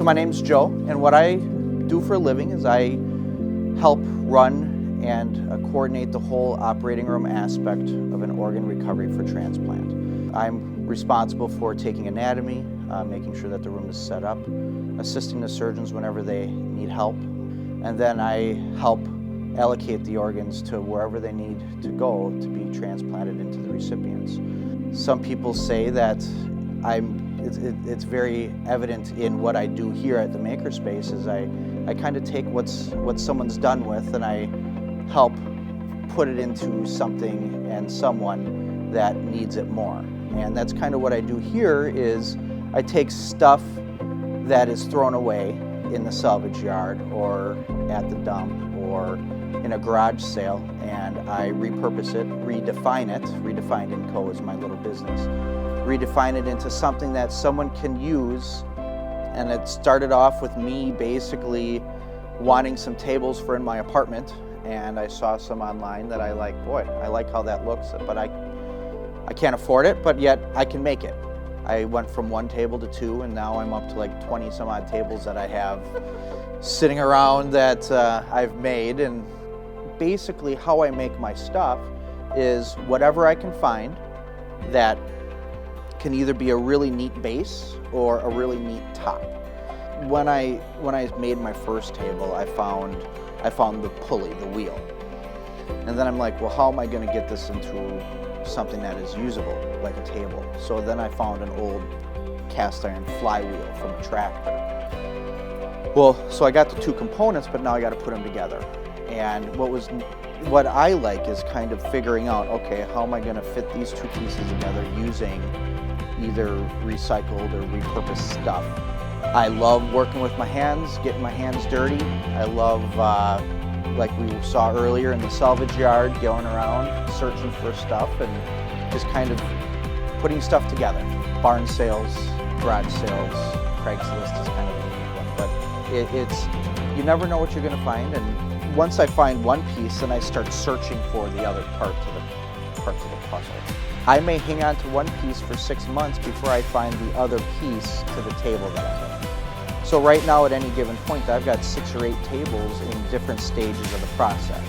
my name's Joe, and what I do for a living is I help run and coordinate the whole operating room aspect of an organ recovery for transplant. I'm responsible for taking anatomy, making sure that the room is set up, assisting the surgeons whenever they need help, and then I help allocate the organs to wherever they need to go to be transplanted into the recipients. Some people say that it's very evident in what I do here at the Makerspace is I kind of take what someone's done with and I help put it into something and someone that needs it more. And that's kind of what I do here is I take stuff that is thrown away in the salvage yard or at the dump or in a garage sale, and I repurpose it, redefine it. Redefined and Co is my little business. Redefine it into something that someone can use. And it started off with me basically wanting some tables for in my apartment, and I saw some online that I like, boy, I like how that looks, but I can't afford it, but yet I can make it. I went from 1 table to 2, and now I'm up to like 20 some odd tables that I have sitting around that I've made. And basically how I make my stuff is whatever I can find that can either be a really neat base or a really neat top. When I made my first table, I found the pulley, the wheel. And then I'm like, well, how am I going to get this into something that is usable, like a table? So then I found an old cast iron flywheel from a tractor. Well, so I got the 2 components, but now I got to put them together. And what I like is kind of figuring out, okay, how am I going to fit these 2 pieces together using either recycled or repurposed stuff. I love working with my hands, getting my hands dirty. I love, like we saw earlier in the salvage yard, going around searching for stuff and just kind of putting stuff together. Barn sales, garage sales, Craigslist is kind of a unique one, but it's you never know what you're going to find. And once I find one piece, then I start searching for the other parts of the puzzle. I may hang on to one piece for 6 months before I find the other piece to the table that I need. So right now at any given point, I've got 6 or 8 tables in different stages of the process.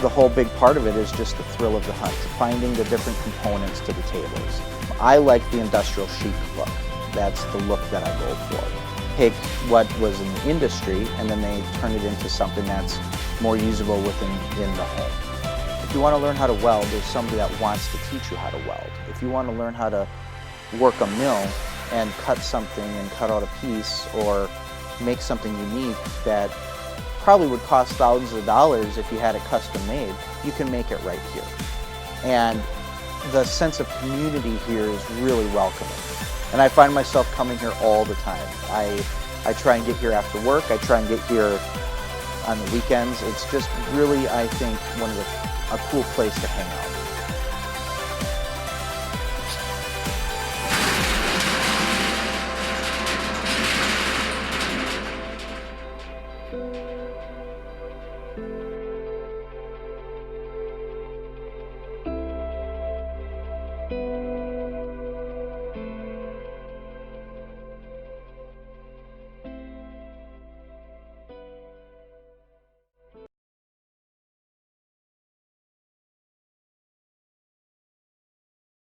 The whole big part of it is just the thrill of the hunt, finding the different components to the tables. I like the industrial chic look. That's the look that I go for. Take what was in the industry and then they turn it into something that's more usable in the home. If you want to learn how to weld, there's somebody that wants to teach you how to weld. If you want to learn how to work a mill and cut something and cut out a piece or make something unique that probably would cost thousands of dollars if you had it custom made, you can make it right here. And the sense of community here is really welcoming. And I find myself coming here all the time. I try and get here after work. I try and get here on the weekends. It's just really, I think, a cool place to hang out.